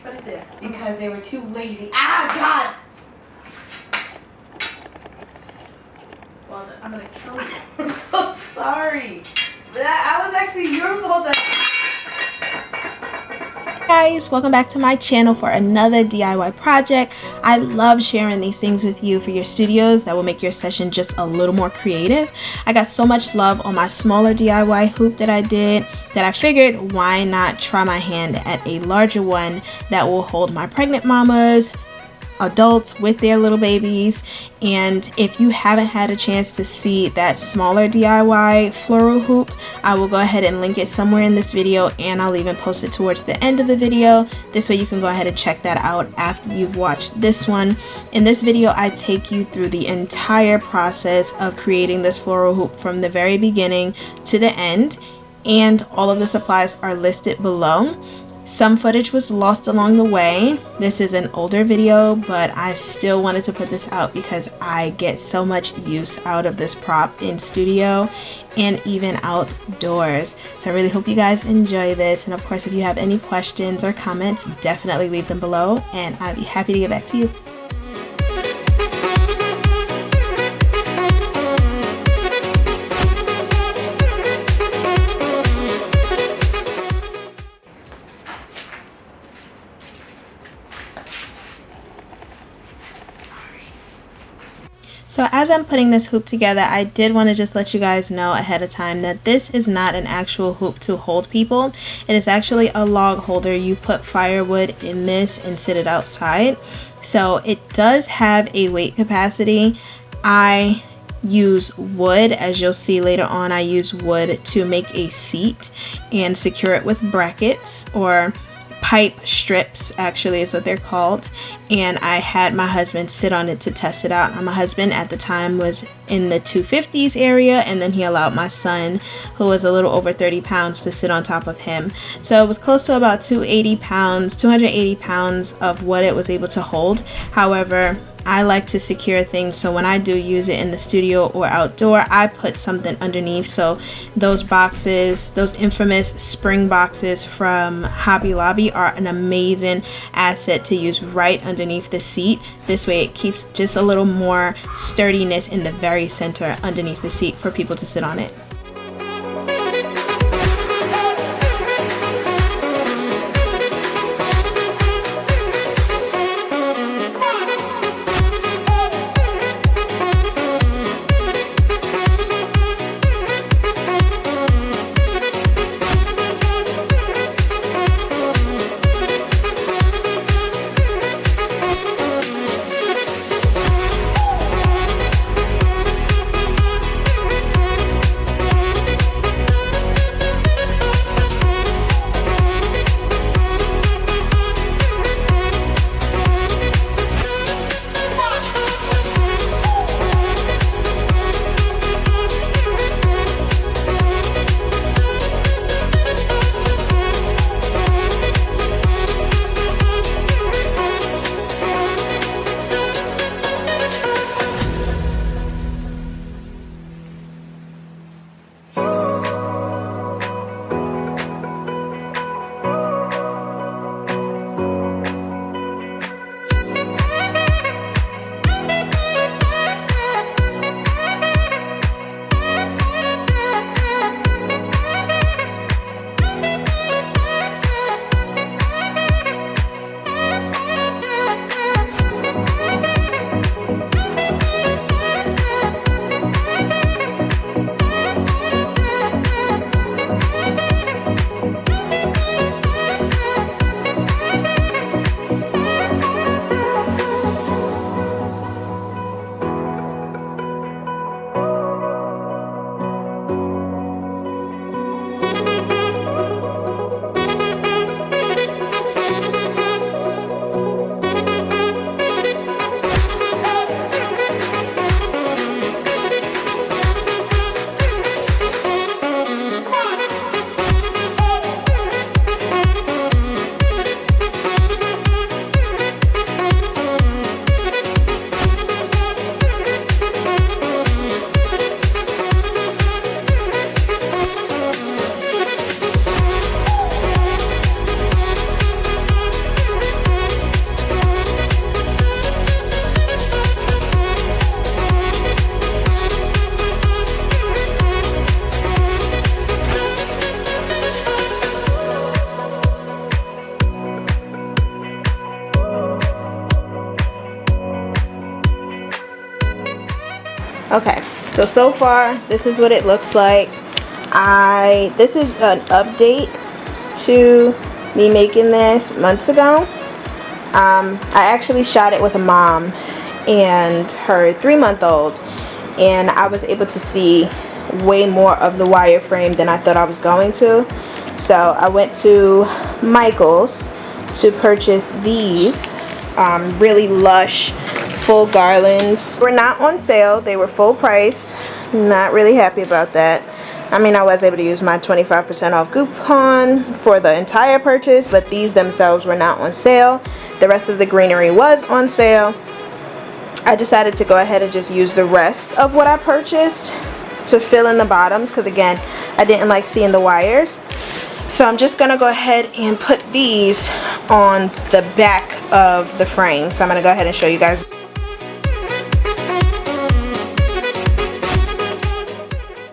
Put it there. Because they were too lazy. Ah, God! Well, I'm gonna kill you. I'm so sorry. That was actually your fault. Guys, welcome back to my channel for another DIY project. I love sharing these things with you for your studios that will make your session just a little more creative. I got so much love on my smaller DIY hoop that I did that I figured why not try my hand at a larger one that will hold my pregnant mamas, adults with their little babies. And if you haven't had a chance to see that smaller DIY floral hoop, I will go ahead and link it somewhere in this video, and I'll even post it towards the end of the video. This way you can go ahead and check that out after you've watched this one. In this video, I take you through the entire process of creating this floral hoop from the very beginning to the end, and all of the supplies are listed below. Some footage was lost along the way. This is an older video, but I still wanted to put this out because I get so much use out of this prop in studio and even outdoors. So I really hope you guys enjoy this. And of course, if you have any questions or comments, definitely leave them below and I'd be happy to get back to you. So as I'm putting this hoop together, I did want to just let you guys know ahead of time that this is not an actual hoop to hold people. It is actually a log holder. You put firewood in this and sit it outside. So it does have a weight capacity. I use wood, as you'll see later on. I use wood to make a seat and secure it with brackets, or pipe strips actually is what they're called, and I had my husband sit on it to test it out. My husband at the time was in the 250s area, and then he allowed my son, who was a little over 30 pounds, to sit on top of him. So it was close to about 280 pounds of what it was able to hold. However, I like to secure things, so when I do use it in the studio or outdoor, I put something underneath. So those boxes, those infamous spring boxes from Hobby Lobby, are an amazing asset to use right underneath the seat. This way it keeps just a little more sturdiness in the very center underneath the seat for people to sit on it. Okay, so far this is what it looks like. This is an update to me making this months ago. I actually shot it with a mom and her 3-month-old, and I was able to see way more of the wireframe than I thought I was going to. So I went to Michael's to purchase these really lush full garlands. They were not on sale, they were full price. Not really happy about that. I mean, I was able to use my 25% off coupon for the entire purchase, but these themselves were not on sale. The rest of the greenery was on sale. I decided to go ahead and just use the rest of what I purchased to fill in the bottoms, because again, I didn't like seeing the wires. So I'm just gonna go ahead and put these on the back of the frame. So I'm gonna go ahead and show you guys.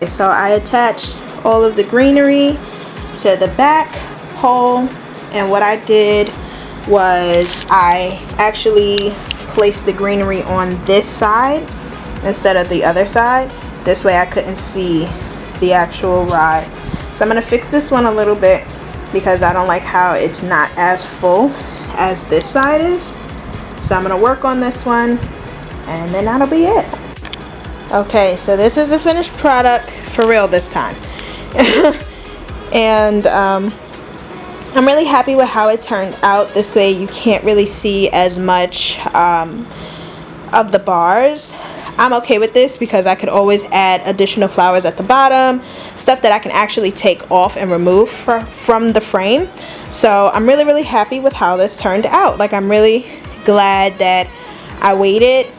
So I attached all of the greenery to the back pole, and what I did was I actually placed the greenery on this side instead of the other side. This way I couldn't see the actual rod. So I'm going to fix this one a little bit because I don't like how it's not as full as this side is. So I'm going to work on this one, and then that'll be it. Okay, so this is the finished product for real this time. And I'm really happy with how it turned out. This way you can't really see as much of the bars. I'm okay with this because I could always add additional flowers at the bottom, stuff that I can actually take off and remove from the frame. So I'm really happy with how this turned out. Like, I'm really glad that I waited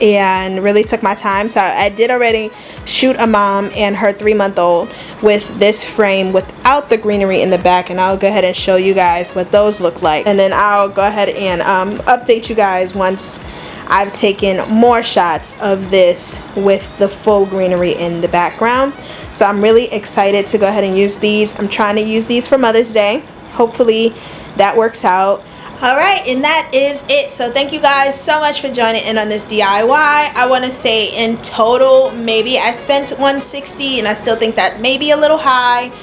and really took my time. So I did already shoot a mom and her 3-month-old with this frame without the greenery in the back, and I'll go ahead and show you guys what those look like, and then I'll go ahead and update you guys once I've taken more shots of this with the full greenery in the background. So I'm really excited to go ahead and use these. I'm trying to use these for Mother's Day. Hopefully that works out. Alright, and that is it. So thank you guys so much for joining in on this DIY. I want to say in total, maybe I spent $160, and I still think that may be a little high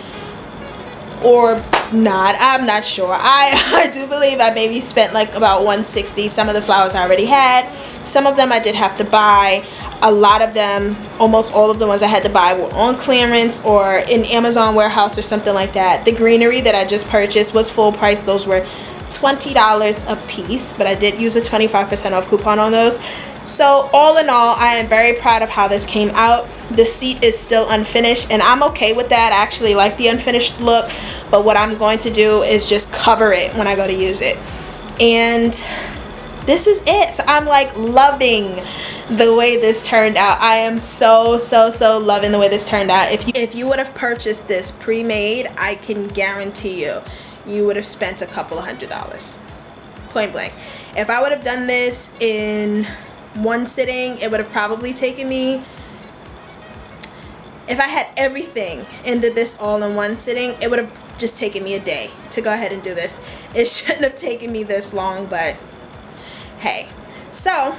or not. I'm not sure. I do believe I maybe spent like about $160. Some of the flowers I already had. Some of them I did have to buy. A lot of them, almost all of the ones I had to buy were on clearance or in Amazon warehouse or something like that. The greenery that I just purchased was full price. Those were $20 a piece, but I did use a 25% off coupon on those. So all in all, I am very proud of how this came out. The seat is still unfinished, and I'm okay with that. I actually like the unfinished look, but what I'm going to do is just cover it when I go to use it. And this is it. So I'm like loving the way this turned out. I am so loving the way this turned out. If you would have purchased this pre-made, I can guarantee you would have spent a couple of $100, point blank. If I would have done this in one sitting, it would have probably taken me, if I had everything and did this all in one sitting, it would have just taken me a day to go ahead and do this. It shouldn't have taken me this long, but hey. So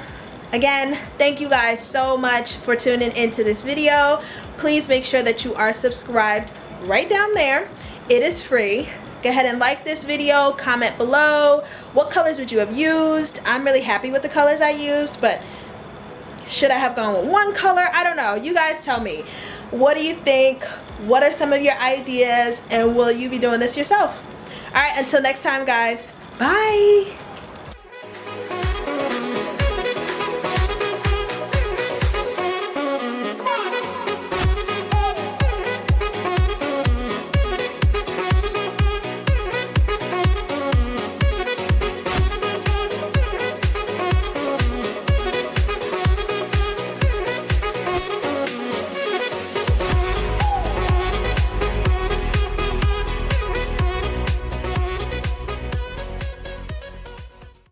again, thank you guys so much for tuning into this video. Please make sure that you are subscribed right down there. It is free. Go ahead and like this video, comment below. What colors would you have used? I'm really happy with the colors I used, but should I have gone with one color? I don't know. You guys tell me. What do you think? What are some of your ideas? And will you be doing this yourself? All right, until next time, guys. Bye.